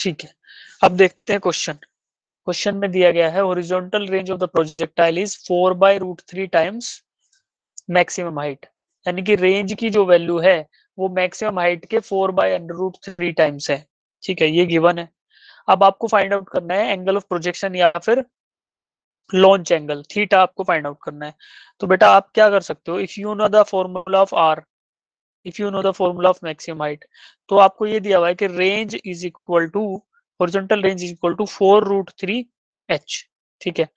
ठीक है, अब देखते हैं क्वेश्चन। क्वेश्चन में दिया गया है horizontal range of the projectile is 4/√3 times maximum height, यानी कि रेंज की जो वैल्यू है वो मैक्सिमम हाइट के 4/√3 टाइम्स है। ठीक है, ये गिवन है। अब आपको फाइंड आउट करना है एंगल ऑफ प्रोजेक्शन या फिर लॉन्च एंगल थीटा आपको फाइंड आउट करना है। तो बेटा आप क्या कर सकते हो, if you know the formula of R, if you know the formula of maximum height, तो आपको ये दिया हुआ है कि range is equal to, horizontal range is equal to 4√3h। ठीक है,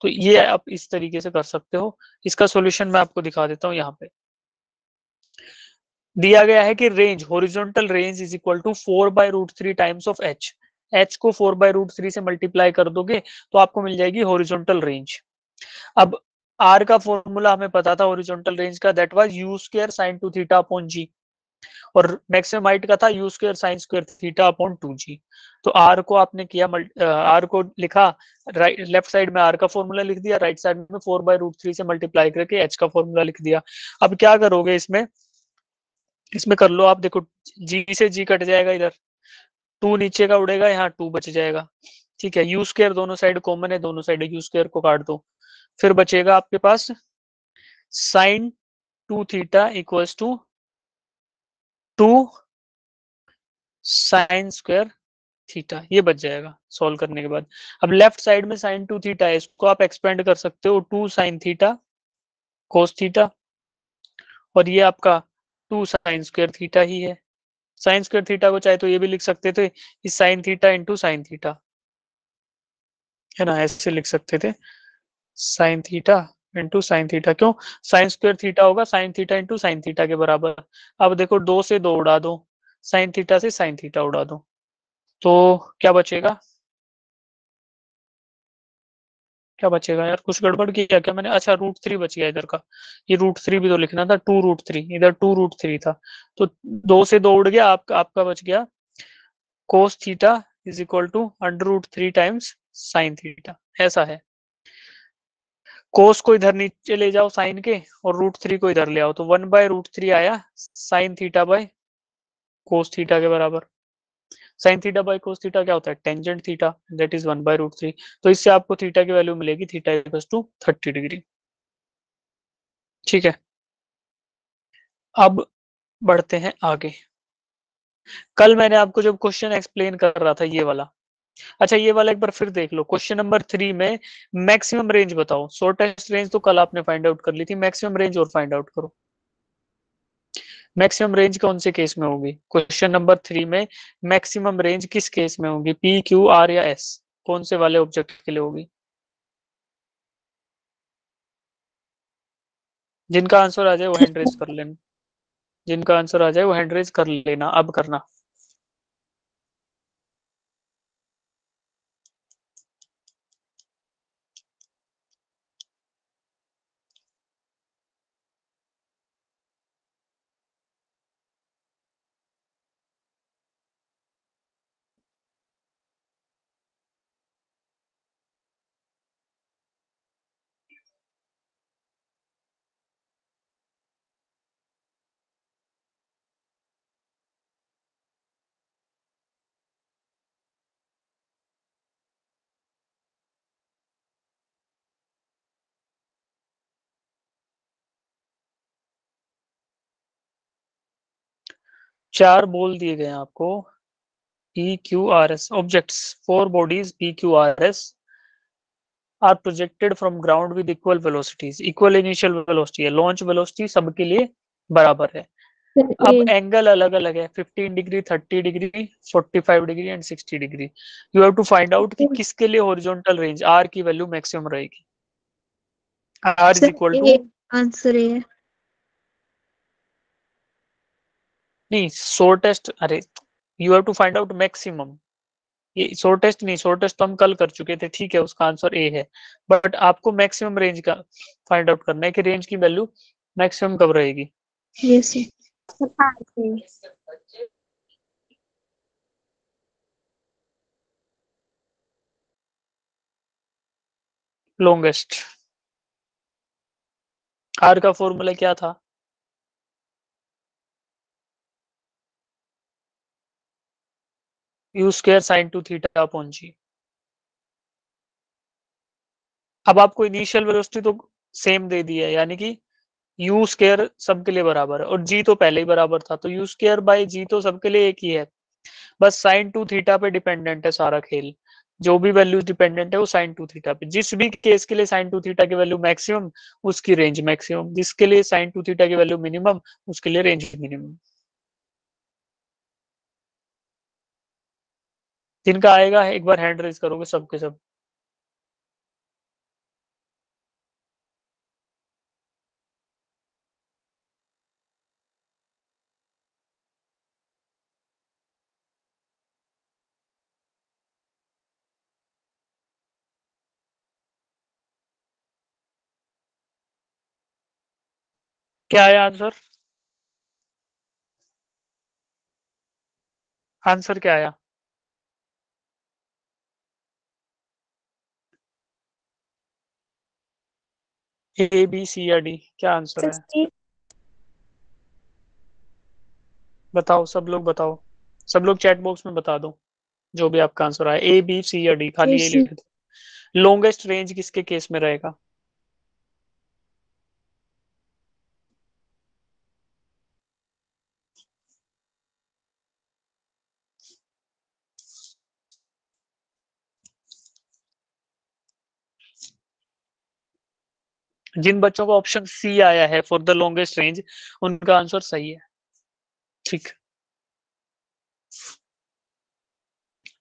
तो ये आप इस तरीके से कर सकते हो। इसका सॉल्यूशन मैं आपको दिखा देता हूँ। यहाँ पे दिया गया है कि range, horizontal range is equal to 4/√3 times of h. H को 4/√3 से मल्टीप्लाई कर दोगे तो आपको मिल जाएगी हॉरिजॉन्टल रेंज। अब आर का फॉर्मूला हमें पता था हॉरिजॉन्टल रेंज का, that was u square sine 2 theta upon g, और मैक्सिमम हाइट का था u square sine square theta upon 2g। तो आर को आपने किया, आर को लिखा, राइट लेफ्ट साइड में आर का फॉर्मूला लिख दिया, राइट साइड में 4/√3 से मल्टीप्लाई करके एच का फॉर्मूला लिख दिया। अब क्या करोगे इसमें, इसमें कर लो आप, देखो जी से जी कट जाएगा, इधर 2 नीचे का उड़ेगा, यहाँ 2 बच जाएगा। ठीक है, यू स्क्वायर दोनों साइड कॉमन है, दोनों साइड यू स्क्वायर को काट दो, फिर बचेगा आपके पास sine 2 theta equals two 2 sine square theta, ये बच जाएगा सॉल्व करने के बाद। अब लेफ्ट साइड में साइन 2 थीटा है, इसको आप एक्सपेंड कर सकते हो 2 साइन थीटा कोस थीटा, और ये आपका 2 साइन स्क्वायर थीटा ही है। साइन स्क्वायर थीटा को चाहे तो ये भी लिख सकते थे, इस sine theta into sine theta, है ना, ऐसे लिख सकते थे, sine theta into sine theta. क्यों, साइन स्क्वायर थीटा होगा sine theta into sine theta के बराबर। अब देखो 2 से 2 उड़ा दो, साइन थीटा से साइन थीटा उड़ा दो, तो क्या बचेगा, क्या बचेगा यार, कुछ गड़बड़ किया क्या मैंने, अच्छा √3 बच गया इधर का, ये √3 भी तो लिखना था, 2√3, इधर 2√3 था, तो 2 से 2 उड़ गया, आपका आपका बच गया cos theta is equal to √3 times sine theta, ऐसा है। कोस को इधर नीचे ले जाओ साइन के, और √3 को इधर ले आओ, तो 1/√3 आया sine theta by cos theta के बराबर। Sine theta by cos theta क्या होता है, टेंजेंट थीटा, दैट इज 1/√3। तो इससे आपको थीटा की वैल्यू मिलेगी, थीटा इक्वल्स टू 30 डिग्री। ठीक है, अब बढ़ते हैं आगे। कल मैंने आपको जब क्वेश्चन एक्सप्लेन कर रहा था ये वाला, अच्छा ये वाला एक बार फिर देख लो। क्वेश्चन नंबर 3 में मैक्सिमम रेंज बताओ, शॉर्टेस्ट रेंज तो कल आपने फाइंड आउट कर ली थी, मैक्सिमम रेंज और फाइंड आउट करो। मैक्सिमम रेंज कौन से केस में होगी, क्वेश्चन नंबर 3 में मैक्सिमम रेंज किस केस में होगी, पी क्यू आर या एस, कौन से वाले ऑब्जेक्ट के लिए होगी। जिनका आंसर आ जाए वो हैंड रेज कर लेना, जिनका आंसर आ जाए वो हैंड रेज कर लेना, अब करना। चार बोल दिए गए हैं आपको, P Q R S objects, 4 bodies P Q R S R projected from ground with equal velocities, equal initial velocity है, लॉन्च वेलोसिटी सबके लिए बराबर है। अब एंगल अलग अलग है, 15 degree, 30 degree, 45 degree and 60 degree. You have to find out कि किसके लिए हॉरिजॉन्टल रेंज आर की वैल्यू मैक्सिमम रहेगी। R is equal to, answer है नहीं शॉर्टेस्ट, अरे you have to find out maximum, ये शॉर्टेस्ट नहीं, शॉर्टेस्ट तो हम कल कर चुके थे, ठीक है उसका आंसर ए है, बट आपको मैक्सिमम रेंज का फाइंड आउट करना है कि रेंज की वैल्यू मैक्सिमम कब रहेगी। यस लॉन्गेस्ट, आर का फॉर्मूला क्या था, u square sine two theta upon g. अब आपको इनिशियल वेलोसिटी तो सेम दे दी है, यानी कि यू स्क्वायर सबके लिए बराबर है और जी तो पहले ही बराबर था, तो यू स्क्वायर बाई जी तो सबके लिए एक ही है। बस साइन टू थीटा पे डिपेंडेंट है सारा खेल। जो भी वैल्यूज डिपेंडेंट है वो साइन टू थीटा पे। जिस भी केस के लिए साइन टू थीटा की वैल्यू मैक्सिमम, उसकी रेंज मैक्सिमम। जिसके लिए साइन टू थीटा की वैल्यू मिनिमम, उसके लिए रेंज मिनिमम। जिनका आएगा एक बार हैंड रेज करोगे सबके सब। क्या आया आंसर? आंसर क्या आया? ए बी सी या डी, क्या आंसर है? 60। बताओ, सब लोग बताओ। सब लोग चैट बॉक्स में बता दो जो भी आपका आंसर आया, ए बी सी या डी, खाली यही 80। लिख दो। लॉन्गेस्ट रेंज किसके केस में रहेगा? जिन बच्चों का ऑप्शन सी आया है फॉर द लॉन्गेस्ट रेंज, उनका आंसर सही है। ठीक,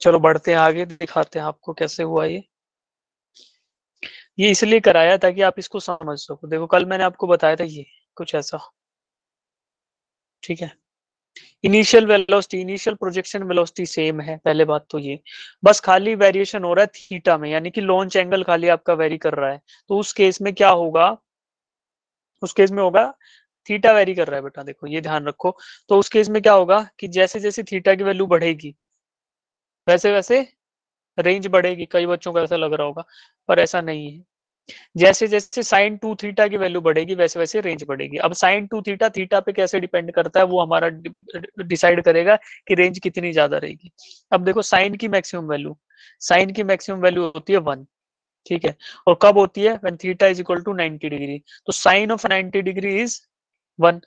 चलो बढ़ते हैं आगे, दिखाते हैं आपको कैसे हुआ ये इसलिए कराया ताकि आप इसको समझ सको। देखो कल मैंने आपको बताया था ये कुछ ऐसा। ठीक है, initial velocity, initial projection velocity same है, पहले बात तो ये। बस खाली वेरिएशन हो रहा है थीटा में, यानी कि लॉन्च एंगल खाली आपका वेरी कर रहा है। तो उस केस में क्या होगा? उस केस में होगा, थीटा वेरी कर रहा है बेटा, देखो ये ध्यान रखो। तो उस केस में क्या होगा कि जैसे जैसे थीटा की वैल्यू बढ़ेगी, वैसे वैसे रेंज बढ़ेगी। कई बच्चों को ऐसा लग रहा होगा, पर ऐसा नहीं है। जैसे जैसे साइन टू थीटा की वैल्यू बढ़ेगी, वैसे वैसे रेंज बढ़ेगी। अब साइन टू थीटा थीटा पे कैसे डिपेंड करता है, वो हमारा डिसाइड करेगा कि रेंज कितनी ज्यादा रहेगी। अब देखो साइन की मैक्सिमम वैल्यू, साइन की मैक्सिमम वैल्यू होती है 1। ठीक है, और कब होती है? When theta is equal to 90 degree. तो साइन ऑफ 90 डिग्री इज 1।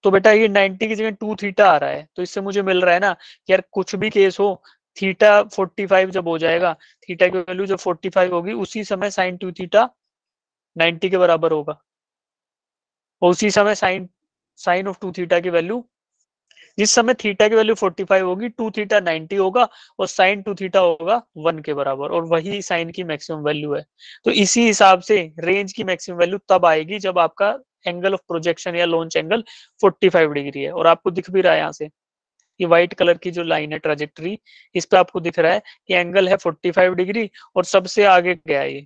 तो बेटा ये 90 की जगह 2 थीटा आ रहा है, तो इससे मुझे मिल रहा है ना कि यार कुछ भी केस हो, थीटा 45 जब हो जाएगा, थीटा की वैल्यू जब 45 होगी, उसी समय साइन टू थीटा 90 के बराबर होगा। और उसी समय sine sine of two theta की वैल्यू, जिस समय थीटा की वैल्यू 45 होगी, टू थीटा 90 होगा, और साइन टू थीटा होगा 1 के बराबर, और वही साइन की मैक्सिमम वैल्यू है। तो इसी हिसाब से रेंज की मैक्सिमम वैल्यू तब आएगी जब आपका एंगल ऑफ प्रोजेक्शन या लॉन्च एंगल 45 डिग्री है। और आपको दिख भी रहा है यहाँ से, ये व्हाइट कलर की जो लाइन है ट्राजेक्टरी, इस पे आपको दिख रहा है कि एंगल है 45 डिग्री, और सबसे आगे गया है ये।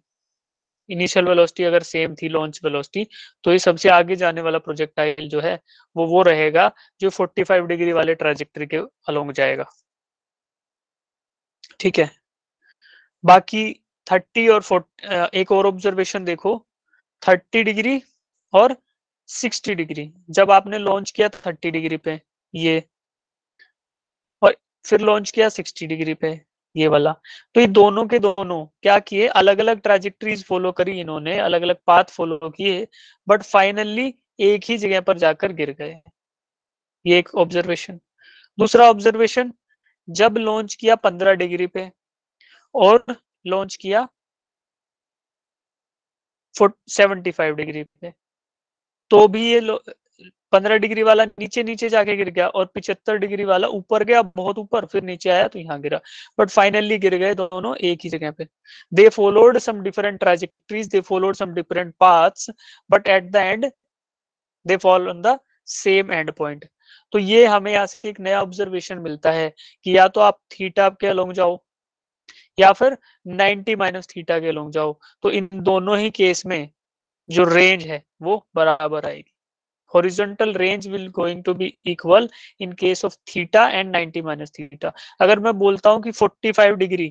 इनिशियल वेलोसिटी अगर सेम थी लॉन्च वेलोसिटी, तो ये सबसे आगे जाने वाला प्रोजेक्टाइल जो है वो रहेगा जो 45 डिग्री वाले ट्राजेक्टरी के अलोंग जाएगा। ठीक है, बाकी 30 और 40, एक और ऑब्जर्वेशन देखो। 30 डिग्री और 60 डिग्री, जब आपने लॉन्च किया 30 डिग्री पे ये, और फिर लॉन्च किया 60 डिग्री पे ये वाला, तो ये दोनों के दोनों क्या किए? अलग अलग ट्राजेक्टरीज फॉलो करी इन्होंने, अलग अलग पाथ फॉलो किए, बट फाइनली एक ही जगह पर जाकर गिर गए। ये एक ऑब्जर्वेशन। दूसरा ऑब्जर्वेशन, जब लॉन्च किया 15 डिग्री पे और लॉन्च किया 75 डिग्री पे, तो भी ये 15 डिग्री वाला नीचे नीचे जाके गिर गया, और 75 डिग्री वाला ऊपर गया बहुत ऊपर, फिर नीचे आया तो यहाँ गिरा। बट फाइनली गिर गए दोनों एक ही जगह पे। They followed some different trajectories, they followed some different paths, but at the end they fall on the same end point. तो ये हमें यहाँ से एक नया ऑब्जर्वेशन मिलता है कि या तो आप थीटा के अलोंग जाओ, या फिर 90 माइनस थीटा के अलोंग जाओ, तो इन दोनों ही केस में जो रेंज है वो बराबर आएगी। horizontal range will going to be equal in case of theta and 90 minus theta। अगर मैं बोलता हूं कि 45 डिग्री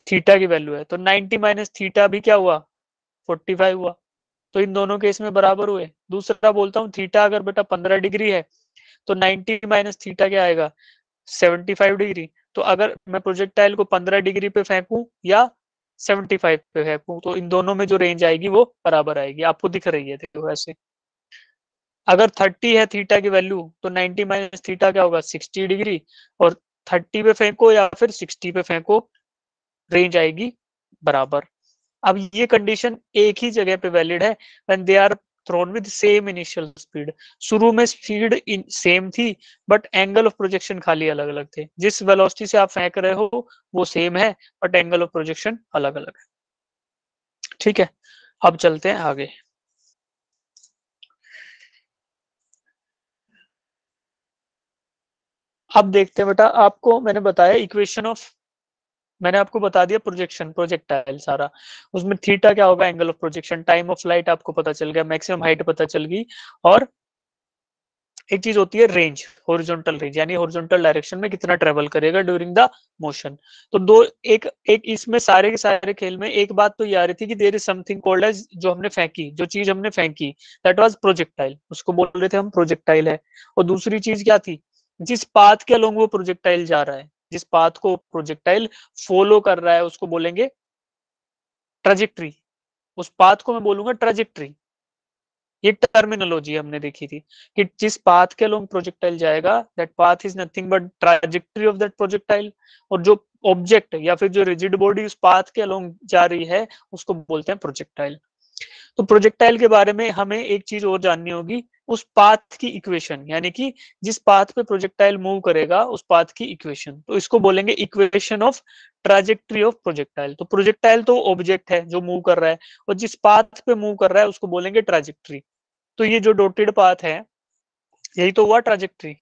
थीटा की वैल्यू है, तो 90 माइनस थीटा भी क्या हुआ? 45 हुआ। तो इन दोनों केस में बराबर हुए। दूसरा बोलता हूँ थीटा अगर बेटा 15 डिग्री है, तो 90 माइनस थीटा क्या आएगा? 75 डिग्री। तो अगर मैं प्रोजेक्टाइल को 15 डिग्री पे फेंकूं या 75 पे फेंकूं, तो इन दोनों में जो रेंज आएगी वो बराबर आएगी, आपको दिख रही है देखो ऐसे। अगर 30 है थीटा की वैल्यू, तो 90 माइनस थीटा क्या होगा, 60 डिग्री। और 30 पे फेंको या फिर 60 पे फेंको, रेंज आएगी बराबर। अब ये कंडीशन एक ही जगह पे वैलिड है, when they are thrown with same initial speed. शुरू में स्पीड सेम थी, बट एंगल ऑफ प्रोजेक्शन खाली अलग अलग थे। जिस वेलोसिटी से आप फेंक रहे हो वो सेम है, बट एंगल ऑफ प्रोजेक्शन अलग अलग है। ठीक है, अब चलते हैं आगे। अब देखते हैं बेटा, आपको मैंने बताया इक्वेशन ऑफ, मैंने आपको बता दिया प्रोजेक्शन, प्रोजेक्टाइल सारा। उसमें थीटा क्या होगा, angle of projection. Time of flight आपको पता चल गया, मैक्सिमम हाइट पता चल गई। और एक चीज होती है रेंज, हॉरिजॉन्टल रेंज, यानी हॉरिजॉन्टल डायरेक्शन में कितना ट्रेवल करेगा ड्यूरिंग द मोशन। तो दो, एक एक इसमें सारे के सारे खेल में एक बात तो ये आ रही थी कि there is something called as, जो हमने फेंकी, जो चीज हमने फेंकी, दैट वाज प्रोजेक्टाइल, उसको बोल रहे थे हम प्रोजेक्टाइल है। और दूसरी चीज क्या थी, जिस पाथ के अलोंग वो प्रोजेक्टाइल जा रहा है, जिस पाथ को प्रोजेक्टाइल फॉलो कर रहा है, उसको बोलेंगे ट्रेजेक्ट्री। उस पाथ को मैं बोलूंगा ट्रेजेक्ट्री। ये टर्मिनोलॉजी हमने देखी थी कि जिस पाथ के अलोंग प्रोजेक्टाइल जाएगा, that path is nothing but trajectory of that projectile. और जो ऑब्जेक्ट या फिर जो रिजिड बॉडी उस पाथ के अलोंग जा रही है, उसको बोलते हैं प्रोजेक्टाइल। तो प्रोजेक्टाइल के बारे में हमें एक चीज और जाननी होगी, उस पाथ की इक्वेशन, यानी कि जिस पाथ पे प्रोजेक्टाइल मूव करेगा उस पाथ की इक्वेशन, तो इसको बोलेंगे equation of trajectory of projectile. तो प्रोजेक्टाइल तो ऑब्जेक्ट है जो मूव कर रहा है, और जिस पाथ पे मूव कर रहा है उसको बोलेंगे ट्रैजेक्टरी। तो ये जो डॉटेड पाथ है, यही तो हुआ ट्रैजेक्टरी,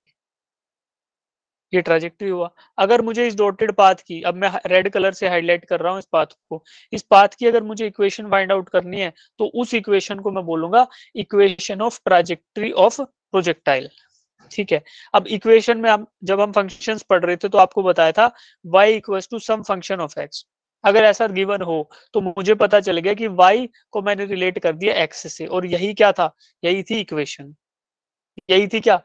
ये ट्रैजेक्टरी हुआ। अगर मुझे इस डॉटेड पाथ की, अब मैं रेड कलर से हाईलाइट कर रहा हूं इस पाथ को, इस पाथ की अगर मुझे इक्वेशन फाइंड आउट करनी है, तो उस इक्वेशन को मैं बोलूंगा equation of trajectory of projectile. ठीक है। अब इक्वेशन में हम जब हम फंक्शंस पढ़ रहे थे तो आपको बताया था y equals to some function of x। अगर ऐसा गिवन हो तो मुझे पता चल गया कि y को मैंने रिलेट कर दिया x से, और यही क्या था, यही थी इक्वेशन, यही थी क्या,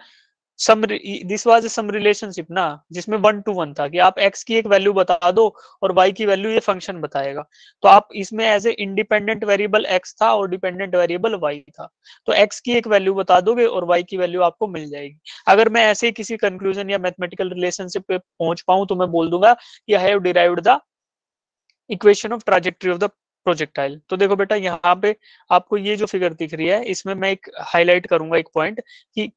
सम, दिस वाज सम रिलेशनशिप ना, जिसमें 1 to 1 था कि आप x की एक वैल्यू बता दो और y की वैल्यू ये फंक्शन बताएगा। तो आप इसमें as a independent variable x था और डिपेंडेंट वेरिएबल y था, तो x की एक वैल्यू बता दोगे और y की वैल्यू आपको मिल जाएगी। अगर मैं ऐसे ही किसी कंक्लूजन या मैथमेटिकल रिलेशनशिप पे पहुंच पाऊं, तो मैं बोल दूंगा कि I have derived the equation of trajectory of the projectile. तो देखो बेटा, यहाँ पे आपको ये जो फिगर दिख रही है, इसमें मैं एक हाईलाइट करूंगा एक पॉइंट कि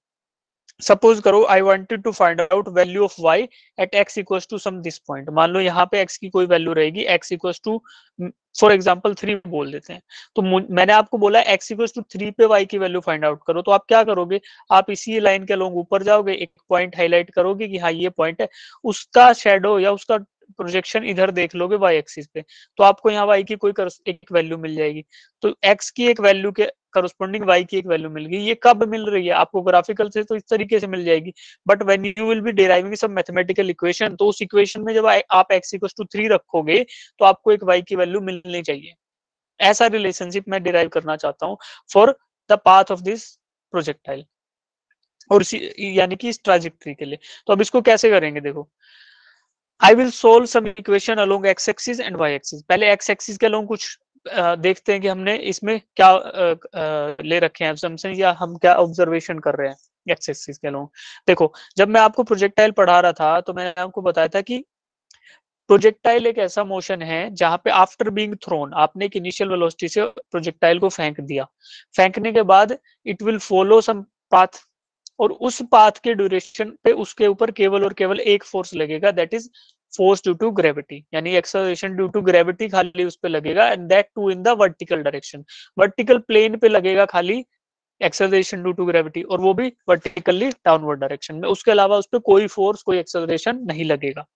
सपोज करो I wanted to find out value of y at x equals to some this point. मान लो यहाँ पे x की कोई वैल्यू रहेगी, x equals to for example 3 बोल देते हैं। तो मैंने आपको बोला x इक्वल्स टू 3 पे y की वैल्यू फाइंड आउट करो, तो आप क्या करोगे, आप इसी लाइन के लोग ऊपर जाओगे, एक पॉइंट हाईलाइट करोगे कि हाँ ये पॉइंट है, उसका शेडो या उसका प्रोजेक्शन इधर देख लोगे y एक्सिस पे, तो आपको यहाँ y की कोई एक वैल्यू मिल जाएगी। तो x की एक वैल्यू के करस्पॉन्डिंग y की एक वैल्यू मिल गई। ये कब मिल रही है आपको, ग्राफिकल से तो इस तरीके से मिल जाएगी, but when you will be deriving some mathematical equation, तो उस इक्वेशन में जब आप x इक्वल्स टू 3 रखोगे, तो आपको एक y की वैल्यू मिलनी चाहिए। ऐसा रिलेशनशिप मैं डिराइव करना चाहता हूँ for the path of this projectile, और यानी कि इस ट्रांजेक्टरी के लिए। तो अब इसको कैसे करेंगे, देखो, I will solve some equation along x axis and y axis. पहले एक्स एक्सिस के अलोंग कुछ देखते हैं कि हमने इसमें क्या ले रखे हैं असम्पशन, या हम क्या ऑब्जर्वेशन कर रहे हैं एक्स एक्सिस के अलोंग। देखो, जब मैं आपको प्रोजेक्टाइल पढ़ा रहा था तो मैंने आपको बताया था कि प्रोजेक्टाइल एक ऐसा मोशन है जहां पे आफ्टर बीइंग थ्रोन, आपने एक इनिशियल वेलोसिटी से प्रोजेक्टाइल को फेंक दिया, फेंकने के बाद it will follow some path, और उस पाथ के ड्यूरेशन पे उसके ऊपर केवल और केवल एक फोर्स लगेगा, that is force due to gravity, यानी एक्सेलरेशन ड्यू टू ग्रेविटी खाली उस पे लगेगा, and that too in the vertical direction, vertical plane पे लगेगा खाली एक्सेलरेशन ड्यू टू ग्रेविटी, और वो भी वर्टिकली डाउनवर्ड डायरेक्शन में। उसके अलावा उस पर कोई फोर्स, कोई एक्सेलरेशन नहीं लगेगा।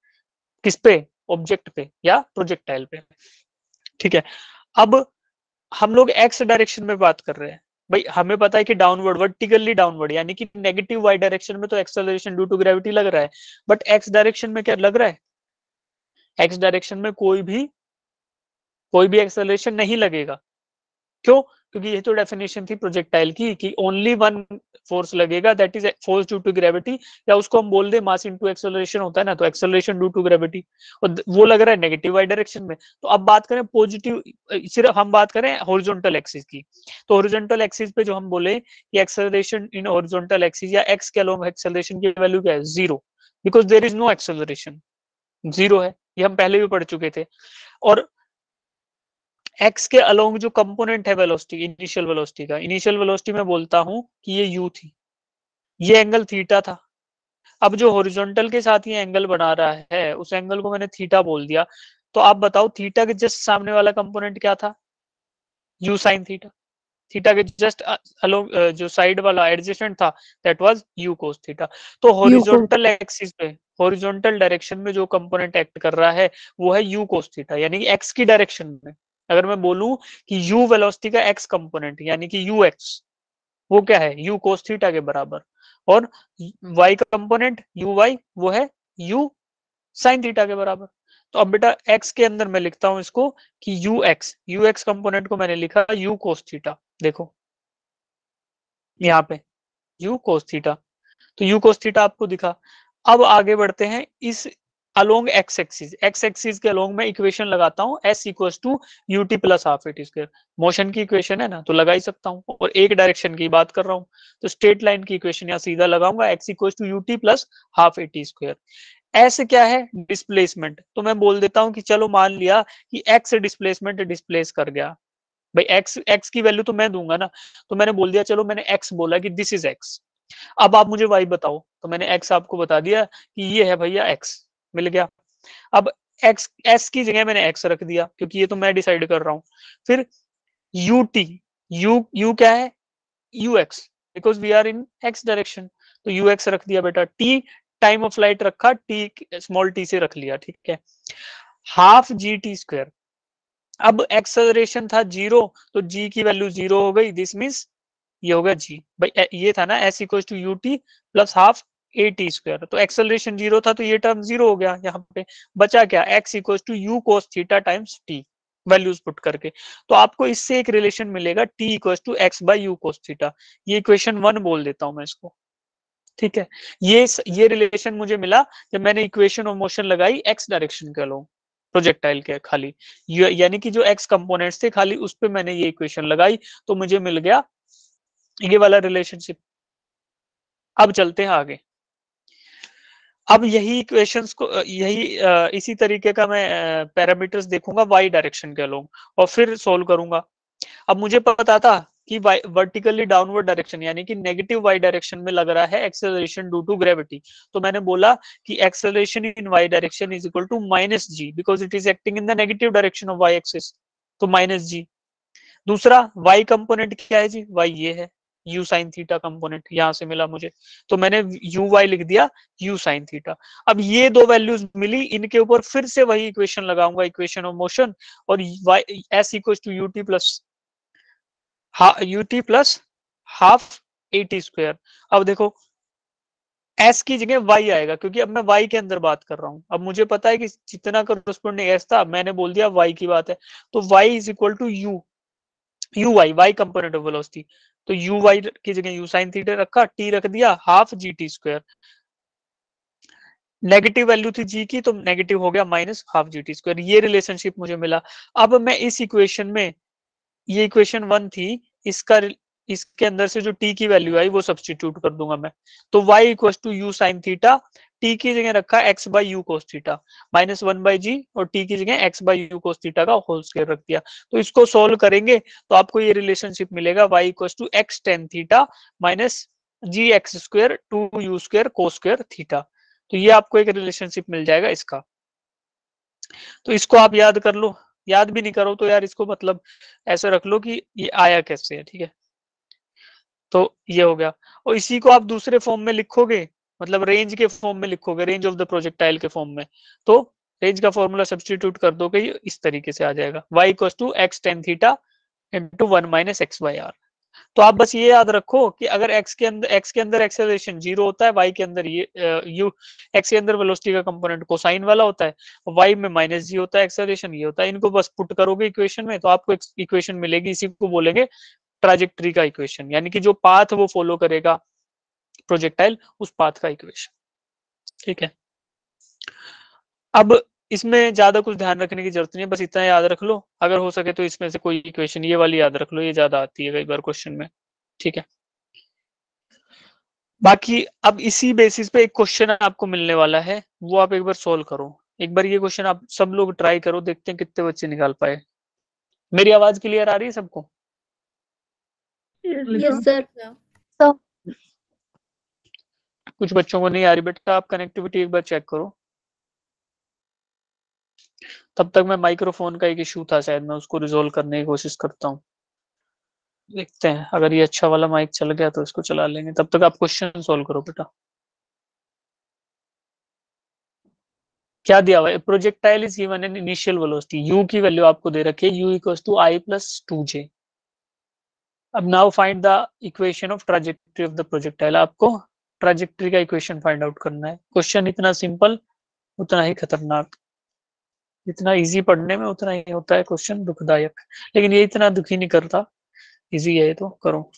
किस पे, ऑब्जेक्ट पे या प्रोजेक्टाइल पे। ठीक है। अब हम लोग एक्स डायरेक्शन में बात कर रहे हैं, भाई हमें पता है कि डाउनवर्ड, वर्टिकली डाउनवर्ड, यानी कि नेगेटिव वाई डायरेक्शन में तो एक्सेलरेशन ड्यू टू ग्रेविटी लग रहा है, बट एक्स डायरेक्शन में क्या लग रहा है, एक्स डायरेक्शन में कोई भी एक्सेलरेशन नहीं लगेगा। क्यों, क्योंकि ये तो डेफिनेशन थी प्रोजेक्टाइल की कि ओनली वन फोर्स लगेगा that is force due to gravity, या उसको हम बोल दे मास इनटू एक्सेलरेशन होता है ना, तो एक्सेलरेशन ड्यू टू ग्रेविटी, और वो लग रहा है नेगेटिव वाई डायरेक्शन में। तो अब बात करें पॉजिटिव, सिर्फ हम बात करें हॉरिजॉन्टल एक्सिस की, तो हॉरिजॉन्टल एक्सिस पे जो हम बोले कि एक्सेलरेशन इन हॉरिजॉन्टल एक्सिस या एक्स के अलोंग एक्सेलरेशन की वैल्यू क्या है, 0, because there is no acceleration, 0 है, ये हम पहले भी पढ़ चुके थे। और एक्स के अलोंग जो कंपोनेंट है वेलोसिटी, इनिशियल वेलोसिटी का, इनिशियल वेलोसिटी में बोलता हूं कि ये यू थी, ये एंगल थीटा था। अब जो हॉरिजॉन्टल के साथ ये एंगल बना रहा है उस एंगल को मैंने थीटा बोल दिया, तो आप बताओ थीटा के जस्ट सामने वाला कंपोनेंट क्या था, यू साइन थीटा। थीटा के जस्ट अलोंग जो साइड वाला एडजेसेंट था that was you cos theta. तो यू को हॉरिजॉन्टल एक्सिस पे, हॉरिजॉन्टल डायरेक्शन में जो कंपोनेंट एक्ट कर रहा है वो है यू कोस थीटा, यानी कि एक्स की डायरेक्शन में। अगर मैं बोलूं कि यू वेलोसिटी का एक्स कंपोनेंट यानी कि यू एक्स, वो क्या है, यू कोस थीटा के बराबर, और वाई का कंपोनेंट यू वाई वो है यू साइन थीटा के बराबर। तो अब बेटा एक्स के अंदर मैं लिखता हूं इसको कि यू एक्स कंपोनेंट को मैंने लिखा यू कोस थीटा, देखो यहाँ पे यू कोस थीटा, तो यू कोस थीटा आपको दिखा। अब आगे बढ़ते हैं, इस अलोंग एक्स एक्सिस के अलोंग मैं इक्वेशन लगाता हूँ s equals to u t plus half a t square, motion की इक्वेशन है ना, तो लगा ही सकता हूँ, और एक डायरेक्शन की बात कर रहा हूँ, तो स्ट्रेट लाइन की इक्वेशन यहाँ सीधा लगाऊंगा, x equals to u t plus half a t square. ऐसे क्या है, डिस्प्लेसमेंट, तो मैं बोल देता हूं कि चलो मान लिया कि एक्स डिस्प्लेसमेंट डिस्प्लेस कर गया, भाई एक्स एक्स की वैल्यू तो मैं दूंगा ना, तो मैंने बोल दिया, चलो मैंने एक्स बोला कि दिस इज एक्स। अब आप मुझे वाई बताओ, तो मैंने एक्स आपको बता दिया कि ये है भैया एक्स, मिल गया। अब एक्स एस की जगह मैंने एक्स रख दिया क्योंकि ये तो मैं डिसाइड कर रहा हूं। फिर यू टी, यू क्या है, u x, because we are in x direction, तो यू एक्स रख दिया बेटा। टी टाइम ऑफ फ्लाइट रखा, टी स्मॉल टी से रख लिया, ठीक है। हाफ जी टी स्क्वायर, अब एक्सेलरेशन था 0, तो जी की वैल्यू 0 हो गई, दिस मीन्स ये होगा जी, भाई ये था ना s equal to u t plus half a t square, तो एक्सेलरेशन 0 था तो ये टर्म 0 हो गया, यहाँ पे बचा क्या, x equal to u cos theta times t, values put करके। तो आपको इससे एक रिलेशन मिलेगा t equal to x by u cos theta, ये इक्वेशन 1 बोल देता हूं मैं इसको, ठीक है। ये रिलेशन मुझे मिला जब मैंने इक्वेशन ऑफ मोशन लगाई एक्स डायरेक्शन के अलोंग प्रोजेक्टाइल के, खाली यानी कि जो एक्स कंपोनेंट्स थे खाली उस पे मैंने ये इक्वेशन लगाई, तो मुझे मिल गया ये वाला रिलेशनशिप। अब चलते हैं आगे। अब यही इक्वेशंस को इसी तरीके का मैं पैरामीटर्स देखूंगा वाई डायरेक्शन के अलोंग और फिर सोल्व करूंगा। अब मुझे पता था कि वर्टिकली डाउनवर्ड डायरेक्शन यानी कि नेगेटिव वाई डायरेक्शन में लग रहा है एक्सेलरेशन ड्यू टू ग्रेविटी, तो मैंने बोला कि acceleration in y direction is equal to minus g, because it is acting in the negative direction of y axis, तो माइनस जी। दूसरा वाई कंपोनेंट क्या है जी, वाई ये है यू साइन थीटा कंपोनेंट, यहां से मिला मुझे, तो मैंने यू वाई लिख दिया यू साइन थीटा। अब ये दो वैल्यूज मिली, इनके ऊपर फिर से वही इक्वेशन लगाऊंगा, इक्वेशन ऑफ मोशन, और y s equal to u t plus u t plus half a t square. अब देखो एस की जगह वाई आएगा क्योंकि अब मैं वाई के अंदर बात कर रहा हूं, अब मुझे पता है कि जितना करस्पोंडिंग एस था मैंने बोल दिया वाई की बात है, तो Y is equal to U Y, Y component of velocity, तो यू वाई की जगह यू साइन थीटा रखा, टी रख दिया half G T square, negative value थी जी की तो नेगेटिव हो गया minus half G T square, ये रिलेशनशिप मुझे मिला। अब मैं इस इक्वेशन में, ये इक्वेशन 1 थी, इसका इसके अंदर से जो टी की वैल्यू आई वो सब्सटीट्यूट कर दूंगा मैं, तो y equal to u sine theta, t की जगह रखा x by u cos theta minus 1 by g, और टी की जगह x by u cos theta का होल स्क्वायर रख दिया। तो इसको सोल्व करेंगे तो आपको ये रिलेशनशिप मिलेगा y equal to x tan theta minus g x square two u square cos square theta, तो ये आपको एक रिलेशनशिप मिल जाएगा इसका। तो इसको आप याद कर लो, याद भी नहीं करो तो यार इसको मतलब ऐसे रख लो कि ये आया कैसे है, ठीक है। तो ये हो गया, और इसी को आप दूसरे फॉर्म में लिखोगे, मतलब रेंज के फॉर्म में लिखोगे, रेंज ऑफ द प्रोजेक्टाइल के फॉर्म में, तो रेंज का फॉर्मूला सब्स्टिट्यूट कर दोगे इस तरीके से आ जाएगा, y equals to x tan theta into 1 minus x by r. तो आप बस ये याद रखो कि अगर x के अंदर एक्सेलरेशन 0 होता है, y के अंदर ये यू x के अंदर वेलोसिटी का कंपोनेंट कोसाइन वाला होता है, y में माइनस जी होता है, एक्सेलरेशन ये होता है, इनको बस पुट करोगे इक्वेशन में तो आपको इक्वेशन मिलेगी, इसी को बोलेंगे ट्राजेक्टरी का इक्वेशन, यानी कि जो पाथ वो फॉलो करेगा प्रोजेक्टाइल उस पाथ का इक्वेशन। ठीक है, अब इसमें ज्यादा कुछ ध्यान रखने की जरूरत नहीं है, बस इतना याद रख लो, अगर हो सके तो इसमें से कोई इक्वेशन ये वाली याद रख लो, ये ज्यादा आती है कई बार क्वेश्चन में। ठीक है, बाकी अब इसी बेसिस पे एक क्वेश्चन आपको मिलने वाला है, वो आप एक बार सोल्व करो। एक बार ये क्वेश्चन आप सब लोग ट्राई करो, देखते हैं कितने बच्चे निकाल पाए। मेरी आवाज क्लियर आ रही है सबको? Yes sir. कुछ बच्चों को नहीं आ रही बेटा, आप कनेक्टिविटी एक बार चेक करो। तब तक मैं माइक्रोफोन का एक इशू था शायद, मैं उसको रिजोल्व करने की कोशिश करता हूँ। देखते हैं, अगर ये अच्छा वाला माइक चल गया तो इसको चला लेंगे, तब तक आप क्वेश्चन सोल्व करो बेटा। क्या दिया हुआ है? Projectile is given an initial velocity, u की वैल्यू आपको दे रखी है, u equals to i plus 2j। अब now find the equation of trajectory of the projectile, आपको ट्राजेक्टरी का इक्वेशन फाइंड आउट करना है। क्वेश्चन इतना सिंपल उतना ही खतरनाक, जितना इजी पढ़ने में उतना ही होता है क्वेश्चन दुखदायक, लेकिन ये इतना दुखी नहीं करता, इजी है तो करो।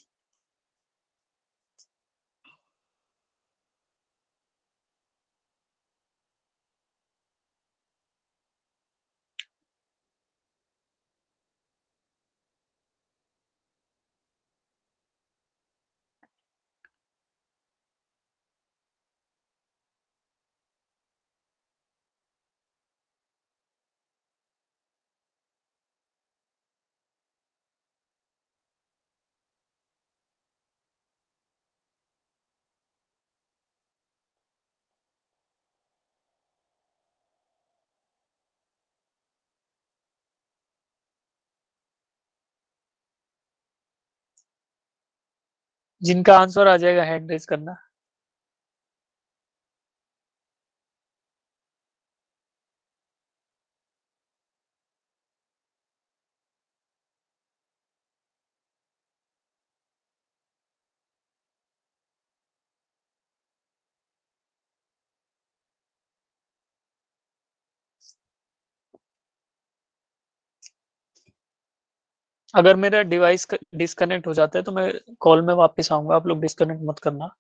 जिनका आंसर आ जाएगा हैंड रेज करना। अगर मेरा डिवाइस डिस्कनेक्ट हो जाता है तो मैं कॉल में वापस आऊंगा, आप लोग डिस्कनेक्ट मत करना।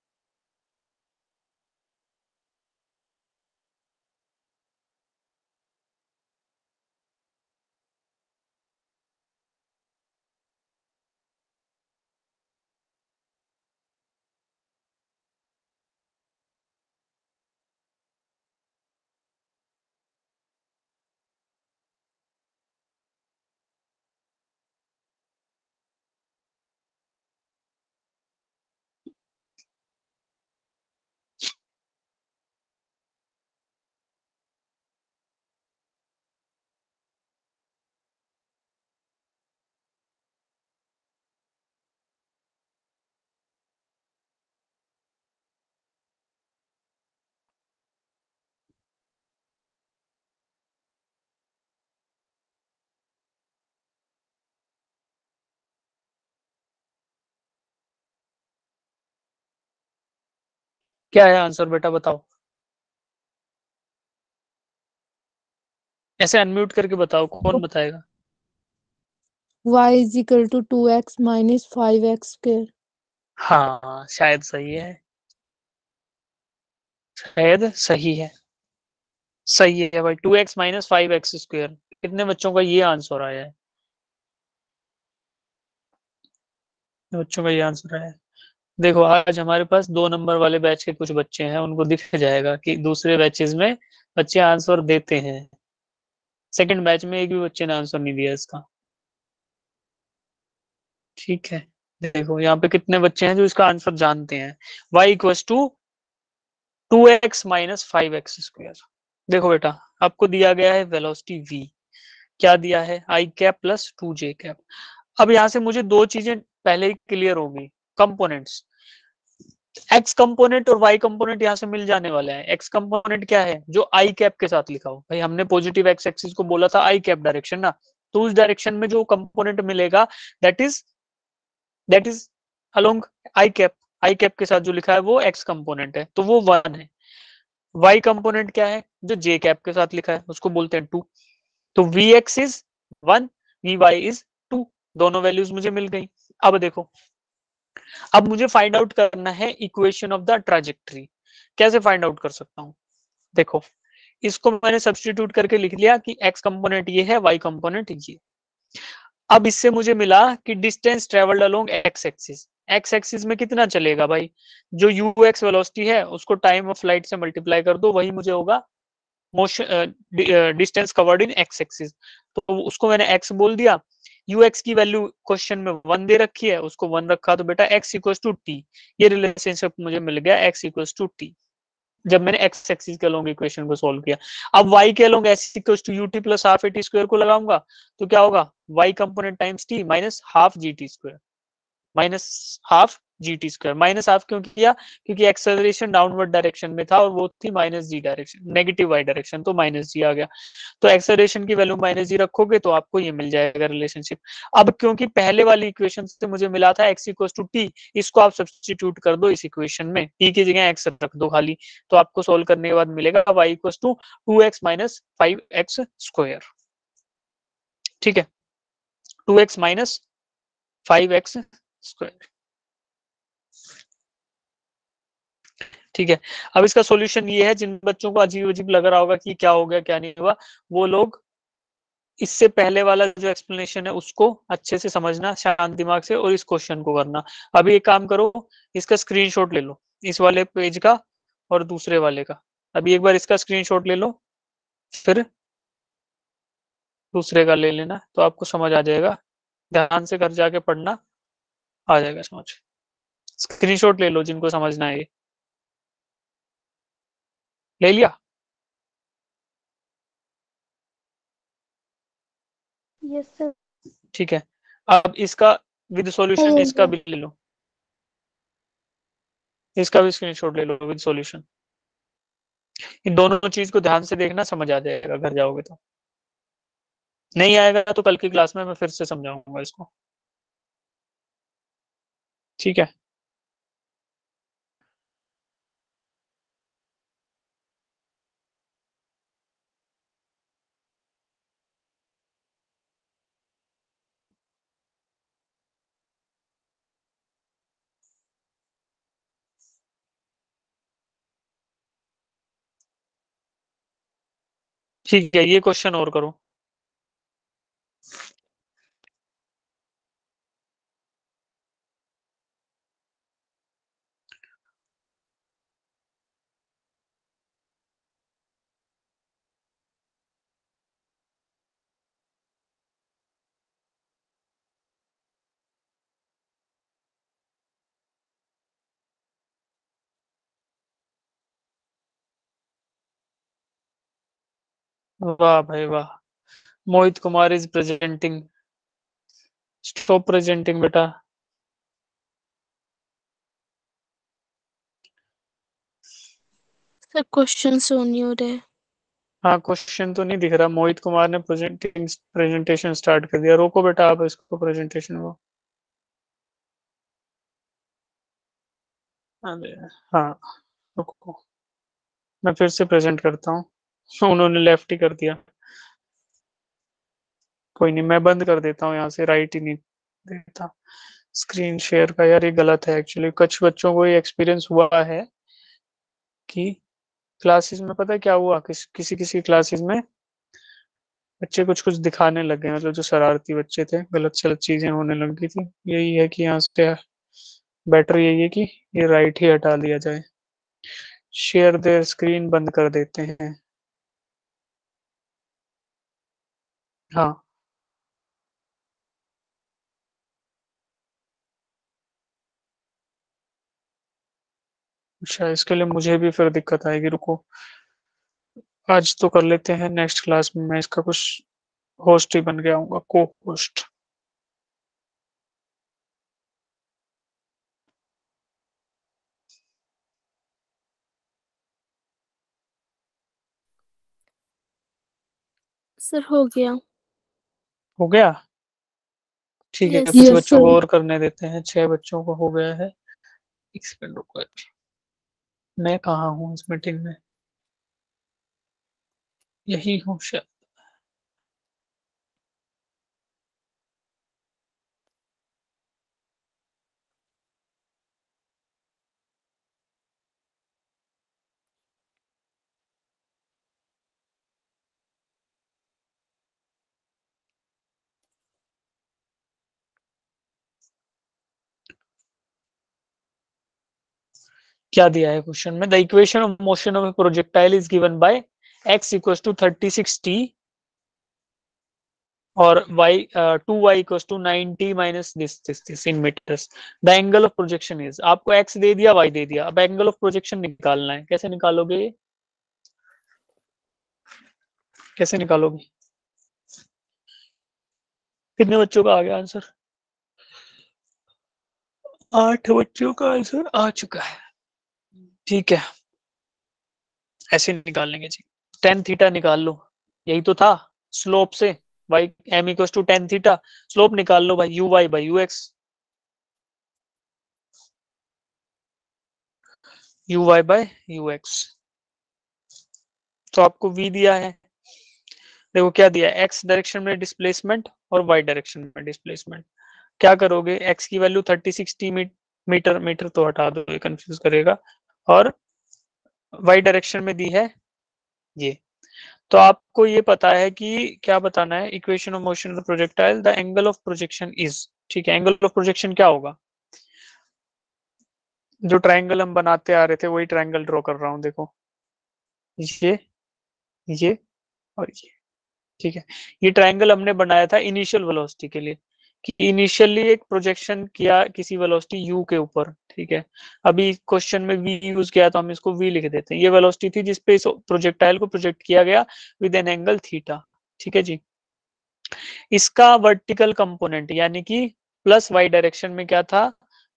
क्या है आंसर बेटा बताओ, ऐसे अनम्यूट करके बताओ, कौन बताएगा? y is equal to 2x minus 5x square. हाँ शायद सही है, शायद सही है, सही है भाई, 2x माइनस 5x स्क्वायर। कितने बच्चों का ये आंसर आया है? कितने बच्चों का ये आंसर आया है? देखो आज हमारे पास 2 नंबर वाले बैच के कुछ बच्चे हैं, उनको दिख जाएगा कि दूसरे बैचेस में बच्चे आंसर देते हैं, सेकंड बैच में एक भी बच्चे ने आंसर नहीं दिया इसका। ठीक है, देखो यहाँ पे कितने बच्चे हैं जो इसका आंसर जानते हैं, y equals to 2x minus 5x square. देखो बेटा, आपको दिया गया है वेलोसिटी v, क्या दिया है, आई कैप प्लस 2j कैप। अब यहाँ से मुझे दो चीजें पहले ही क्लियर होगी, कंपोनेंट्स, एक्स कंपोनेंट और वाई कंपोनेंट यहाँ से मिल जाने वाले हैं। एक्स कंपोनेंट क्या है, जो आई कैप के साथ लिखा हो, भाई हमने पॉजिटिव एक्स एक्सिस को बोला था आई कैप डायरेक्शन ना, तो उस डायरेक्शन में जो कंपोनेंट मिलेगा that is along I cap, I cap के साथ जो लिखा है वो एक्स कंपोनेंट है, तो वो 1 है। वाई कंपोनेंट क्या है, जो जे कैप के साथ लिखा है उसको बोलते हैं 2। तो v x is 1, v y is 2, दोनों वैल्यूज मुझे मिल गई। अब देखो अब मुझे फाइंड आउट करना है इक्वेशन ऑफ द ट्राजेक्टरी। कैसे फाइंड आउट कर सकता हूँ? देखो, इसको मैंने सब्स्टिट्यूट करके लिख लिया कि x कंपोनेंट ये है, y कंपोनेंट ये। अब इससे मुझे मिला कि distance travelled along x axis में कितना चलेगा भाई, जो यू एक्स वेलोसिटी है उसको टाइम ऑफ फ्लाइट से मल्टीप्लाई कर दो, वही मुझे होगा motion distance covered in x axis. तो उसको मैंने एक्स बोल दिया। यू एक्स की वैल्यू क्वेश्चन में 1 दे रखी है, उसको 1 रखा, तो बेटा एक्स इक्वल्स टू टी। ये रिलेशनशिप मुझे मिल गया, एक्स इक्वल्स टू टी, जब मैंने एक्स एक्सिस के अलोंग इक्वेशन को सोल्व किया। अब y के along s equals to u t plus half a t square को लगाऊंगा, तो क्या होगा, y component times t minus half G T square, minus half G T square. Minus half क्यों किया? क्योंकि एक्सेलरेशन डाउनवर्ड डायरेक्शन में था और वो थी माइनस जी डायरेक्शन, नेगेटिव वाई डायरेक्शन, तो माइनस जी आ गया। तो एक्सेलरेशन की वैल्यू माइनस जी रखोगे तो आपको ये मिल जाएगा रिलेशनशिप। अब क्योंकि पहले वाली इक्वेशन से मुझे मिला था एक्स इक्वल टू टी, इसको आप सब्सटीट्यूट कर दो इस इक्वेशन में, टी की जगह एक्स रख दो खाली, तो आपको सोल्व करने के बाद मिलेगा y equal to 2x minus 5x square. ठीक है, 2x माइनस 5x स्क्वायर। ठीक है, अब इसका सॉल्यूशन ये है, जिन बच्चों को अजीब अजीब लग रहा होगा कि क्या हो गया क्या नहीं हुआ, वो लोग इससे पहले वाला जो एक्सप्लेनेशन है उसको अच्छे से समझना शांत दिमाग से, और इस क्वेश्चन को करना। अभी एक काम करो, इसका स्क्रीनशॉट ले लो, इस वाले पेज का और दूसरे वाले का। अभी एक बार इसका स्क्रीनशॉट ले लो, फिर दूसरे का ले लेना, तो आपको समझ आ जाएगा। ध्यान से घर जाके पढ़ना, आ जाएगा समझ। स्क्रीनशॉट ले लो जिनको समझना है, ये ले लिया? Yes sir. ठीक है, अब इसका विद सॉल्यूशन हो इसका गया। भी ले लो, इसका भी स्क्रीनशॉट ले लो विद सॉल्यूशन। इन दोनों चीज को ध्यान से देखना, समझ आ जाएगा घर जाओगे तो। नहीं आएगा तो कल की क्लास में मैं फिर से समझाऊंगा इसको। ठीक है, ठीक है, ये क्वेश्चन और करो। वाह भाई वाह, Mohit Kumar is presenting. Stop presenting बेटा। सर क्वेश्चन शो नहीं हो रहे। हाँ, क्वेश्चन तो नहीं दिख रहा, मोहित कुमार ने प्रेजेंटेशन स्टार्ट कर दिया। रोको बेटा आप इसको, प्रेजेंटेशन को। अरे हाँ, रुको, मैं फिर से प्रेजेंट करता हूँ। उन्होंने लेफ्ट ही कर दिया। कोई नहीं, मैं बंद कर देता हूँ यहाँ से, राइट ही नहीं देता स्क्रीन शेयर का। यार ये गलत है एक्चुअली, कुछ बच्चों को ये एक्सपीरियंस हुआ है कि क्लासेस में पता है क्या हुआ, किसी किसी क्लासेस में बच्चे कुछ कुछ दिखाने लग गए, मतलब जो शरारती बच्चे थे, गलत सलत चीजें होने लग गई थी। यही है कि यहाँ से बेटर यही है कि ये राइट ही हटा दिया जाए। शेयर देयर स्क्रीन बंद कर देते हैं। हाँ, अच्छा, इसके लिए मुझे भी फिर दिक्कत आएगी, रुको। आज तो कर लेते हैं, नेक्स्ट क्लास में मैं इसका कुछ होस्ट ही बन गया हूँ, को होस्ट। सर हो गया। हो गया? ठीक है, यस कुछ यस बच्चों सर। को और करने देते हैं, 6 बच्चों को हो गया है। एक सेकंड रुको, मैं कहाँ हूँ इस मीटिंग में? यही हूँ शायद। क्या दिया है क्वेश्चन में? The equation of motion of a projectile is given by x equals to 36t और y 2y equals to 90 minus this in meters. The angle of projection is, आपको x दे दिया, y दे दिया, अब एंगल ऑफ प्रोजेक्शन निकालना है। कैसे निकालोगे? कैसे निकालोगे? कितने बच्चों का आ गया आंसर? 8 बच्चों का आंसर आ चुका है। ठीक है, ऐसे निकाल लेंगे जी। टेन थीटा निकाल लो, यही तो था स्लोप से। Y m equal to tan theta, slope निकाल लो भाई, u y by u x, u y by u x. तो आपको v दिया है, देखो क्या दिया है, x डायरेक्शन में डिस्प्लेसमेंट और y डायरेक्शन में डिस्प्लेसमेंट। क्या करोगे, x की वैल्यू 30-60 मीटर, मीटर तो हटा दो, ये कंफ्यूज करेगा, और y डायरेक्शन में दी है ये। तो आपको ये पता है कि क्या बताना है, equation of motion of the projectile, the angle of projection is. ठीक है, एंगल ऑफ प्रोजेक्शन क्या होगा? जो ट्रायंगल हम बनाते आ रहे थे वही ट्रायंगल ड्रॉ कर रहा हूं, देखो ये और ये। ठीक है, ये ट्रायंगल हमने बनाया था इनिशियल वेलोसिटी के लिए, कि इनिशियली एक प्रोजेक्शन किया किसी वेलोसिटी u के ऊपर। ठीक है, अभी क्वेश्चन में v यूज किया तो हम इसको v लिख देते हैं। ये वेलोसिटी थी जिसपे इस प्रोजेक्टाइल को प्रोजेक्ट किया गया विद एन एंगल थीटा। ठीक है जी, इसका वर्टिकल कंपोनेंट यानी कि प्लस वाई डायरेक्शन में क्या था,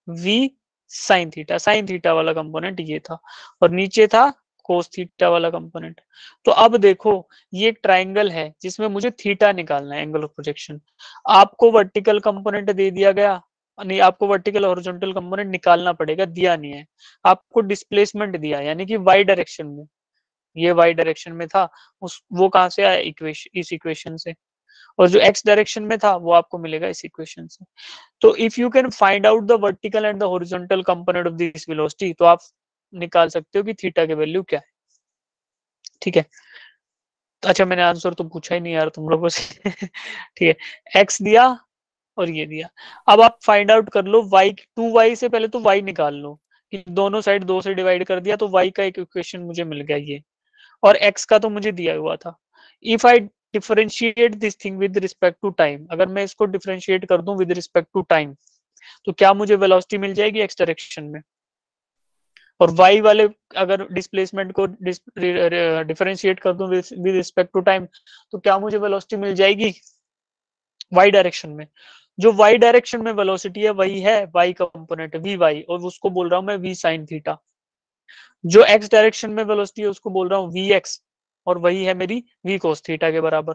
v sine theta, sine theta वाला कंपोनेंट ये था, और नीचे था कोस थीटा वाला कंपोनेंट। तो अब देखो, ये एक ट्राइंगल है जिसमें मुझे थीटा निकालना है, एंगल ऑफ प्रोजेक्शन। आपको वर्टिकल कंपोनेंट दे दिया गया, नहीं आपको वर्टिकल हॉरिजॉन्टल कंपोनेंट निकालना पड़ेगा, दिया नहीं है। आपको डिस्प्लेसमेंट दिया यानी कि वाई डायरेक्शन में, ये वाई डायरेक्शन में था, उस वो कहां से आया, इक्वेशन, इस इक्वेशन से। और जो एक्स डायरेक्शन में था वो आपको मिलेगा इस इक्वेशन से। तो if you can find out the vertical and the horizontal component of this velocity, तो आप निकाल सकते हो कि थीटा की वैल्यू क्या है। ठीक है, अच्छा मैंने आंसर तो पूछा ही नहीं यार तुम लोगों से। ठीक है, एक्स दिया और ये दिया। अब आप फाइंड आउट कर लो वाई, 2y से पहले तो y निकाल लो, कि दोनों साइड 2 से डिवाइड कर दिया तो y का एक इक्वेशन मुझे मिल गया ये, और x का तो मुझे दिया हुआ था। If I differentiate this thing with respect to time, अगर मैं इसको डिफरेंशिएट कर दूं विद रिस्पेक्ट टू टाइम, तो क्या मुझे वेलोसिटी मिल जाएगी x डायरेक्शन में। और y वाले अगर डिस्प्लेसमेंट को डिफरेंशिएट कर दूं विद रिस्पेक्ट टू टाइम, तो क्या मुझे वेलोसिटी मिल जाएगी y डायरेक्शन में। जो y डायरेक्शन में वेलोसिटी है वही है y कंपोनेंट वी वाई, और उसको बोल रहा हूं मैं v साइन थीटा। जो x डायरेक्शन में वेलोसिटी है उसको बोल रहा हूँ वी एक्स, और वही है मेरी v कोस थीटा के बराबर।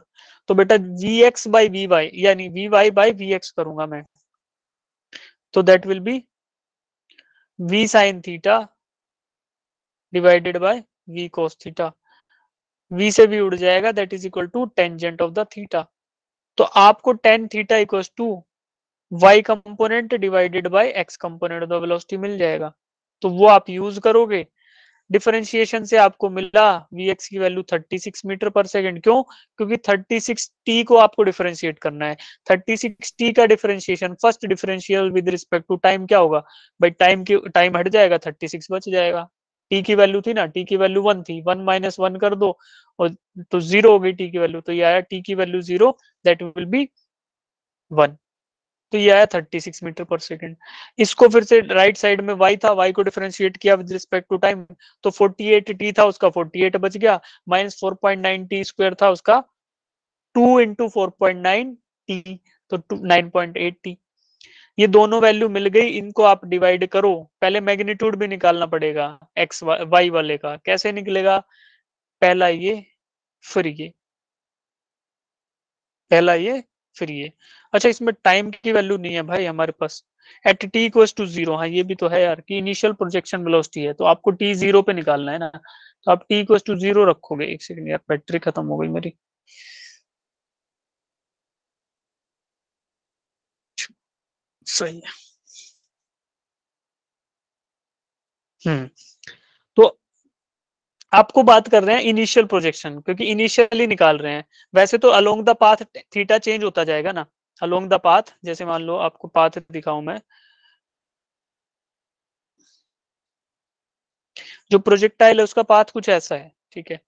तो बेटा v x by v y, यानी v y by v x करूंगा मैं, तो that will be v sine theta divided by v cos theta. v से v उड़ जाएगा, that is equal to tangent of the theta. तो आपको tan theta equal to y component divided by x component of the velocity मिल जाएगा। तो वो आप यूज करोगे, डिफरेंशिएशन से आपको मिला vx की वैल्यू 36 मीटर पर सेकंड। क्यों? क्योंकि 36t को आपको डिफरेंशिएट करना है। 36t का differentiation, first differential with respect to time क्या होगा भाई, टाइम हट जाएगा, 36 बच जाएगा। t की वैल्यू थी ना, t की वैल्यू 1 थी, 1 माइनस 1 कर दो और तो 0 हो गई t की वैल्यू, तो ये आया t की वैल्यू 0, दैट विल बी 1। तो ये आया 36 मीटर पर सेकंड। इसको फिर से राइट साइड में y था, y को डिफरेंशिएट किया विद रिस्पेक्ट टू टाइम, तो 48 t था उसका 48 बच गया, माइनस 4.9 t स्क्वायर था उसका, 2 इंटू 4.9 t, तो 9.8 t। ये दोनों वैल्यू मिल गई, इनको आप डिवाइड करो। पहले मैग्नीट्यूड भी निकालना पड़ेगा एक्स वाई वाले का, कैसे निकलेगा, पहला ये फिर ये, पहला ये फिर ये। अच्छा इसमें टाइम की वैल्यू नहीं है भाई हमारे पास, एट टी इक्वल्स टू 0। हाँ ये भी तो है यार, कि इनिशियल प्रोजेक्शन वेलोसिटी है, तो आपको टी 0 पे निकालना है ना, तो आप टी इक्वल्स टू 0 रखोगे। एक सेकंड यार, बैटरी खत्म हो गई मेरी। सही है। तो आपको बात कर रहे हैं इनिशियल प्रोजेक्शन, क्योंकि इनिशियली निकाल रहे हैं। वैसे तो along the path theta change होता जाएगा ना, अलोंग द पाथ, जैसे मान लो आपको पाथ दिखाऊं मैं, जो प्रोजेक्टाइल है उसका पाथ कुछ ऐसा है, ठीक है।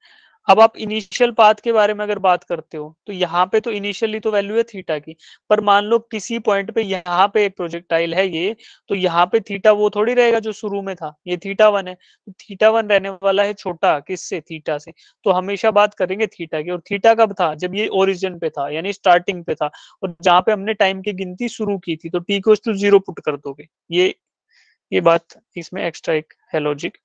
अब आप इनिशियल पाथ के बारे में अगर बात करते हो तो यहाँ पे तो इनिशियली तो वैल्यू है थीटा की, पर मान लो किसी पॉइंट पे यहाँ पे एक प्रोजेक्टाइल है ये, तो यहाँ पे थीटा वो थोड़ी रहेगा जो शुरू में था, ये थीटा वन है, तो थीटा वन रहने वाला है छोटा किससे, थीटा से। तो हमेशा बात करेंगे थीटा की, और थीटा कब था, जब ये ओरिजिन पे था यानी स्टार्टिंग पे था, और जहां पे हमने टाइम की गिनती शुरू की थी, तो टी को टू जीरो पुट कर दोगे। ये बात इसमें एक्स्ट्रा एक है लॉजिक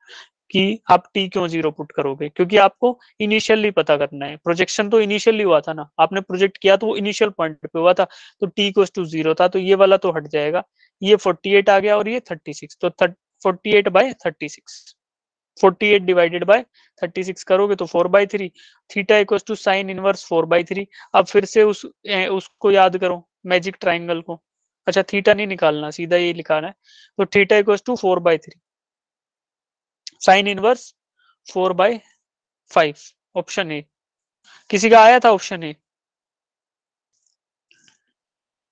कि आप टी क्यों जीरो पुट करोगे, क्योंकि आपको इनिशियली पता करना है, प्रोजेक्शन तो इनिशियली हुआ था ना, आपने प्रोजेक्ट किया तो वो इनिशियल पॉइंट पे हुआ था, तो टी इक्वल्स टू जीरो था, तो ये वाला तो हट जाएगा, ये 48 आ गया और ये 36, तो 48/36, 48 डिवाइडेड बाय 36 करोगे तो 4/3, theta equals to sine inverse 4/3। अब फिर से उसको याद करो, मैजिक ट्राइंगल को, अच्छा थीटा नहीं निकालना, सीधा ये लिखाना है, तो theta equals to 4/3, sine inverse 4/5, option A. किसी का आया था ऑप्शन ए,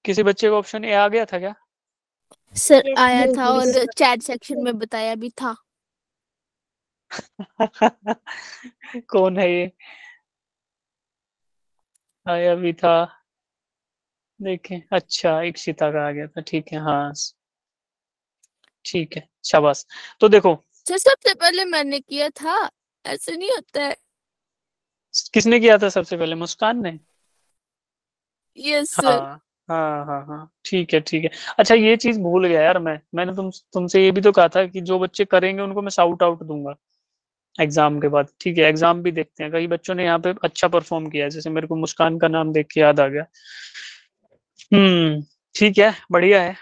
किसी बच्चे को ऑप्शन ए आ गया था क्या? सर आया Yes, था yes. और चैट सेक्शन में बताया भी था। कौन है ये, आया भी था, देखें, अच्छा इक्षिता का आ गया था, ठीक है, हाँ ठीक है, शाबाश। तो देखो सर सबसे पहले मैंने किया था, ऐसे नहीं होता है। किसने किया था सबसे पहले, मुस्कान ने? Yes sir. हाँ हाँ, ठीक है ठीक है। अच्छा ये चीज भूल गया यार, मैंने तुमसे ये भी तो कहा था कि जो बच्चे करेंगे उनको मैं शाउट आउट दूंगा एग्जाम के बाद, ठीक है, एग्जाम भी देखते हैं, कई बच्चों ने यहाँ पे अच्छा परफॉर्म किया है, जैसे मेरे को मुस्कान का नाम देख के याद आ गया। ठीक है, बढ़िया है।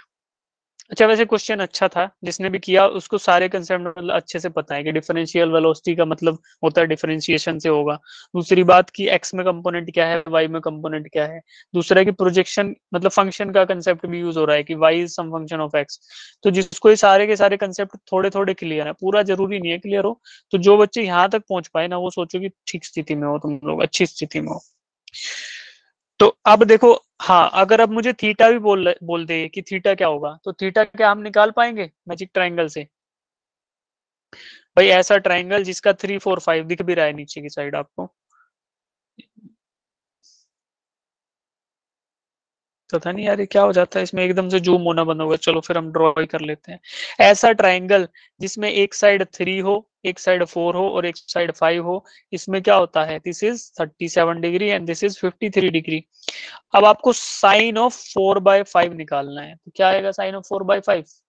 अच्छा वैसे क्वेश्चन अच्छा था, जिसने भी किया उसको सारे कंसेप्ट मतलब अच्छे से पता है कि डिफरेंशियल वेलोसिटी का मतलब होता है डिफरेंशिएशन से होगा। दूसरी बात कि एक्स में कंपोनेंट क्या है, वाई में कंपोनेंट क्या है। दूसरा कि प्रोजेक्शन मतलब फंक्शन का कंसेप्ट भी यूज हो रहा है कि y is some function of x. तो जिसको ये सारे के सारे कंसेप्ट थोड़े थोड़े क्लियर है, पूरा जरूरी नहीं है क्लियर हो, तो जो बच्चे यहाँ तक पहुंच पाए ना वो सोचो कि ठीक स्थिति में हो, तुम लोग अच्छी स्थिति में हो। तो अब देखो, हाँ अगर अब मुझे थीटा भी बोल दे कि थीटा क्या होगा, तो थीटा क्या हम निकाल पाएंगे मैजिक ट्राइंगल से? भाई ऐसा ट्राइंगल जिसका 3 4 5 दिख भी रहा है नीचे की साइड आपको, पता नहीं यार ये क्या हो जाता है इसमें, एकदम से जूम होना बंद हो गया, चलो फिर हम ड्रॉ ही कर लेते हैं। ऐसा ट्राइंगल जिसमें एक साइड 3 हो, एक साइड 4 हो और एक साइड 5 हो, इसमें क्या होता है, this is 37 degree and this is 53 degree. अब आपको साइन ऑफ 4/5 निकालना है, तो क्या आएगा साइन ऑफ 4/5?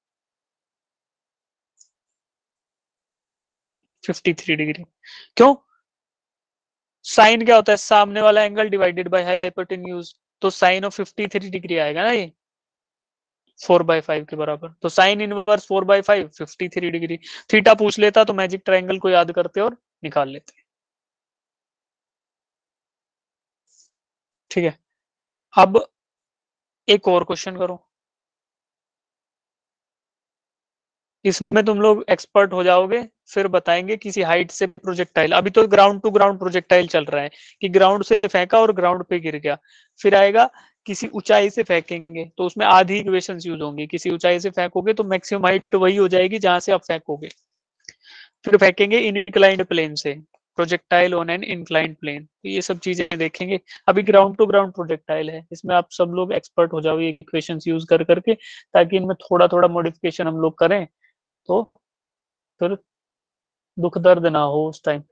53 डिग्री। क्यों? साइन क्या होता है, सामने वाला एंगल डिवाइडेड बाय हाइपोटेन्यूज, तो साइन ऑफ 53 डिग्री आएगा ना ये 4/5 के बराबर, तो साइन इनवर्स 4/5 53 डिग्री। थीटा पूछ लेता तो मैजिक ट्राइंगल को याद करते और निकाल लेते। ठीक है, अब एक और क्वेश्चन करो, इसमें तुम लोग एक्सपर्ट हो जाओगे, फिर बताएंगे किसी हाइट से प्रोजेक्टाइल, अभी तो ग्राउंड टू ग्राउंड प्रोजेक्टाइल चल रहा है कि ग्राउंड से फेंका और ग्राउंड पे गिर गया, फिर आएगा किसी ऊंचाई से फेंकेंगे तो उसमें आधी इक्वेशंस यूज होंगी, किसी ऊंचाई से फेंकोगे तो मैक्सिमम हाइट तो वही हो जाएगी जहां से आप फेंकोगे, फिर फेंकेंगे इंक्लाइंड प्लेन से, projectile on an inclined plane, तो ये सब चीजें देखेंगे। अभी ग्राउंड टू ग्राउंड प्रोजेक्टाइल है, इसमें आप सब लोग एक्सपर्ट हो जाओ ये इक्वेशंस यूज कर करके, ताकि इनमें थोड़ा थोड़ा मॉडिफिकेशन हम लोग करें, तो फिर दुख दर्द ना हो उस time.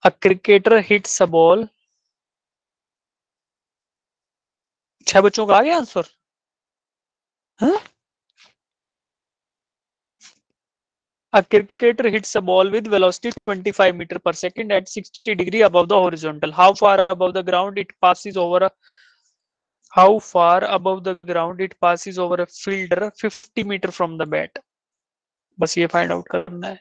A cricketer hits a ball, 6 बच्चों का आ गया आंसर? हाँ? A cricketer hits a ball with velocity 25 meter per second at 60 degree above the horizontal. How far above the ground it passes over a how far above the ground it passes over a fielder 50 meter from the bat? बस ये find out करना है।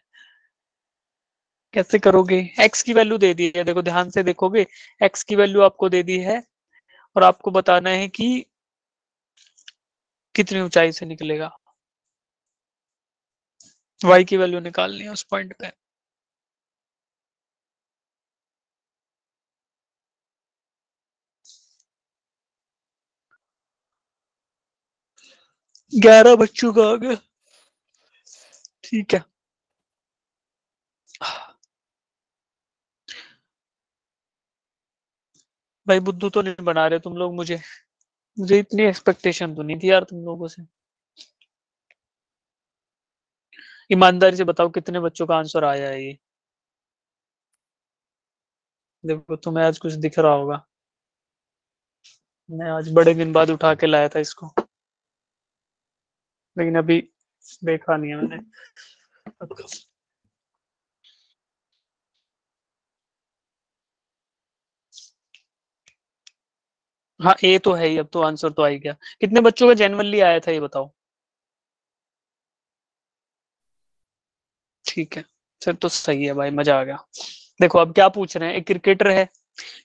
कैसे करोगे? X की value दे दी है, देखो ध्यान से देखोगे, एक्स की वैल्यू आपको दे दी है और आपको बताना है कि कितनी ऊंचाई से निकलेगा, वाई की वैल्यू निकालनी है उस पॉइंट पे। 11 बच्चों का आ गया, ठीक है। भाई बुद्धू तो नहीं बना रहे तुम लोग मुझे इतनी एक्सपेक्टेशन तो नहीं थी यार तुम लोगों से। ईमानदारी से बताओ कितने बच्चों का आंसर आया है ये। देखो तुम्हें आज कुछ दिख रहा होगा, मैं आज बड़े दिन बाद उठा के लाया था इसको, लेकिन अभी देखा नहीं है मैंने। हाँ ए तो है ही, अब तो आंसर तो आ ही गया। कितने बच्चों का जेन्युइनली आया था ये बताओ। ठीक है, फिर तो सही है भाई, मजा आ गया। देखो अब क्या पूछ रहे हैं, एक क्रिकेटर है,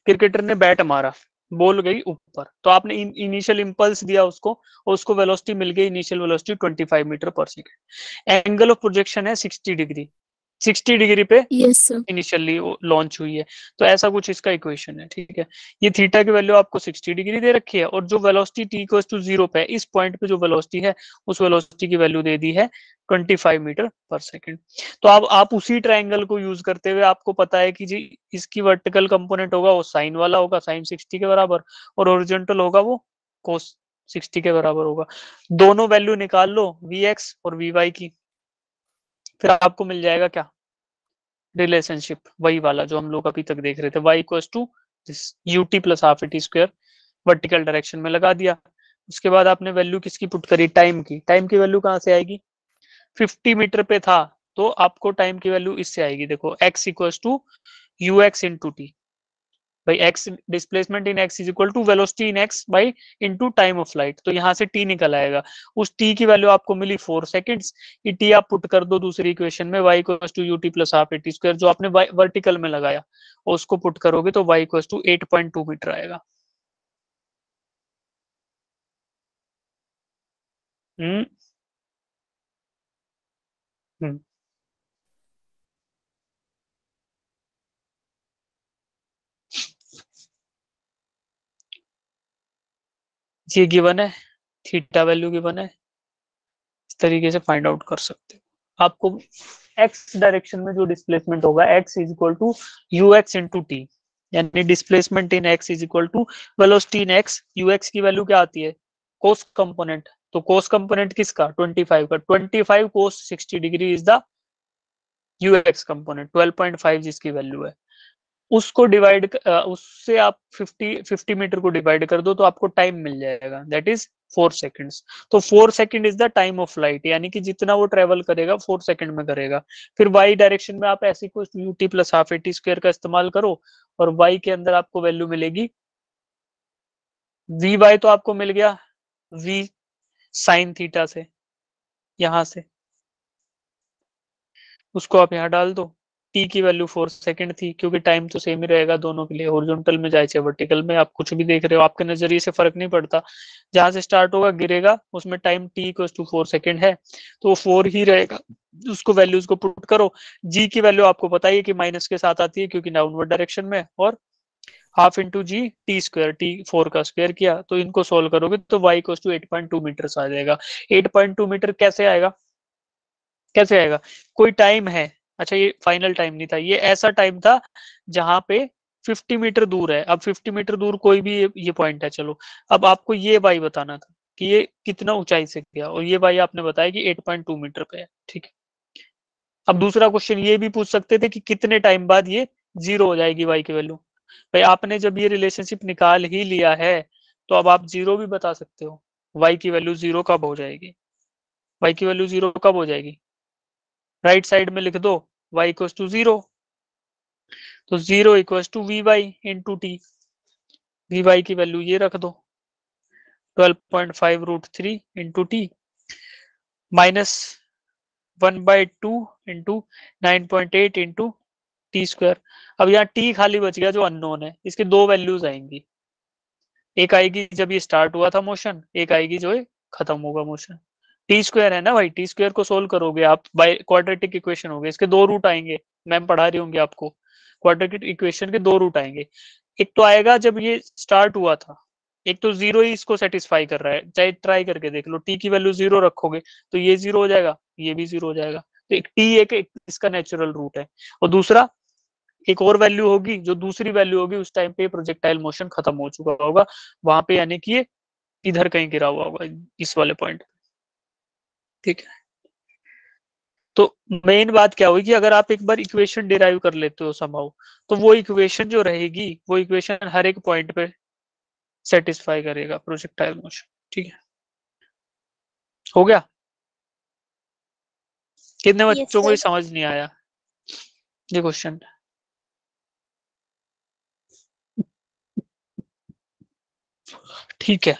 क्रिकेटर ने बैट मारा, बॉल गई ऊपर, तो आपने इनिशियल इंपल्स दिया उसको, और उसको वेलोसिटी मिल गई, इनिशियल वेलोसिटी 25 मीटर पर सेकंड। एंगल ऑफ प्रोजेक्शन है 60 डिग्री, 60 डिग्री पे यस सर। इनिशियली लॉन्च हुई है। तो ऐसा कुछ इसका इक्वेशन है, ठीक है। ये थीटा की वैल्यू आपको 60 डिग्री दे रखी है, और जो वेलोसिटी टी इक्वल्स टू 0 पे, इस पॉइंट पे जो वेलोसिटी है, उस वेलोसिटी की वैल्यू दे दी है 25 मीटर पर सेकंड। तो अब आप उसी ट्रायंगल को यूज करते हुए, आपको पता है कि जी इसकी वर्टिकल कंपोनेंट होगा वो साइन वाला होगा, साइन 60 के बराबर, और ओरिजेंटल होगा वो कोस 60 के बराबर होगा। दोनों वैल्यू निकाल लो, वी एक्स और वी वाई की, फिर आपको मिल जाएगा क्या, रिलेशनशिप वही वाला जो हम लोग अभी तक देख रहे थे, y equals to u t plus half a t square, vertical direction में लगा दिया। उसके बाद आपने वैल्यू किसकी पुट करी, टाइम की। टाइम की वैल्यू कहाँ से आएगी, 50 मीटर पे था, तो आपको टाइम की वैल्यू इससे आएगी, देखो x equals to u x into t. भाई x displacement in x is equal to velocity in x by into time of flight, तो यहाँ से t निकल आएगा। उस t की वैल्यू आपको मिली 4 सेकंड्स। ये t आप पुट कर दो दूसरी इक्वेशन में, y equals to u t plus half a t square, जो आपने वर्टिकल में लगाया, और उसको पुट करोगे तो y इक्वल्स टू 8.2 मीटर आएगा। हम्म हम्म ये गिवन है, थीटा वैल्यू गिवन है, इस तरीके से फाइंड आउट कर सकते हो। आपको x डायरेक्शन में जो डिस्प्लेसमेंट होगा, x is equal to u x into t, यानी displacement in x is equal to velocity in x। U x की वैल्यू क्या आती है, कोस कंपोनेंट, तो कोस कंपोनेंट किसका, 25 का, 25 कोस 60 degree is the you x component, 12.5 जिसकी वैल्यू है। उसको डिवाइड, उससे आप 50 मीटर को डिवाइड कर दो, तो आपको टाइम मिल जाएगा, दैट इज 4 सेकंड्स। तो 4 second is the time of flight, यानी कि जितना वो ट्रेवल करेगा 4 सेकंड में करेगा। फिर वाई डायरेक्शन में आप ऐसी कुछ UT plus half a t square का इस्तेमाल करो, और वाई के अंदर आपको वैल्यू मिलेगी, वी वाई तो आपको मिल गया वी साइन थीटा से, यहां से उसको आप यहाँ डाल दो। टी की वैल्यू 4 सेकंड थी, क्योंकि टाइम तो सेम ही रहेगा दोनों के लिए, हॉरिजॉन्टल में जाए चाहे वर्टिकल में, आप कुछ भी देख रहे हो, आपके नजरिए से फर्क नहीं पड़ता। जहां से स्टार्ट होगा गिरेगा, उसमें time t equal to 4 second है, तो वो 4 ही रहेगा। उसको वैल्यूज को पुट करो। जी की वैल्यू आपको पता ही है कि माइनस के साथ आती है, क्योंकि डाउनवर्ड डायरेक्शन में, और half into G T square, T 4 का स्क्वायर किया, तो इनको सोल्व करोगे तो वाई इक्वल टू 8.2 मीटर आ जाएगा। 8.2 मीटर कैसे आएगा, कैसे आएगा, कोई टाइम है, अच्छा ये फाइनल टाइम नहीं था, ये ऐसा टाइम था जहां पे 50 मीटर दूर है। अब 50 मीटर दूर कोई भी ये पॉइंट है, चलो अब आपको ये वाई बताना था कि ये कितना ऊंचाई से गया, और ये वाई आपने बताया कि 8.2 मीटर पे है, ठीक है। अब दूसरा क्वेश्चन ये भी पूछ सकते थे कि कितने टाइम बाद ये जीरो हो जाएगी वाई की वैल्यू। भाई आपने जब ये रिलेशनशिप निकाल ही लिया है, तो अब आप जीरो भी बता सकते हो, वाई की वैल्यू जीरो कब हो जाएगी, वाई की वैल्यू जीरो कब हो जाएगी, राइट साइड में लिख दो y इक्वल टू 0, तो 0 equal to v y into t. V y की वैल्यू ये रख दो, 12.5 √3 into t, minus 1/2 into 9.8 into t square. अब यहाँ टी खाली बच गया जो अननोन है, इसके दो वैल्यूज आएंगी, एक आएगी जब ये स्टार्ट हुआ था मोशन, एक आएगी जो खत्म होगा मोशन। टी स्क्वायर है ना भाई, टी स्क्वायर को सोल्व करोगे आप बाय क्वाड्रेटिक इक्वेशन होगे, इसके दो रूट आएंगे, मैम पढ़ा रही होंगे आपको, क्वाड्रेटिक इक्वेशन के दो रूट आएंगे। एक तो आएगा जब ये स्टार्ट हुआ था, एक तो जीरो ही इसको सेटिस्फाई कर रहा है, चाहे ट्राई करके देख लो, टी की वैल्यू जीरो रखोगे तो ये जीरो हो जाएगा, ये भी जीरो हो जाएगा। तो एक टी एक इसका नेचुरल रूट है, और दूसरा एक और वैल्यू होगी, जो दूसरी वैल्यू होगी उस टाइम पे प्रोजेक्टाइल मोशन खत्म हो चुका होगा वहां पे, यानी कि ये इधर कहीं गिरा हुआ होगा, इस वाले पॉइंट। ठीक है, तो मेन बात क्या हुई कि अगर आप एक बार इक्वेशन डिराइव कर लेते हो समहाउ, तो वो इक्वेशन जो रहेगी, वो इक्वेशन हर एक पॉइंट पे सेटिस्फाई करेगा प्रोजेक्टाइल मोशन। ठीक है, हो गया? कितने यस बच्चों को ये सर। समझ नहीं आया ये क्वेश्चन? ठीक है,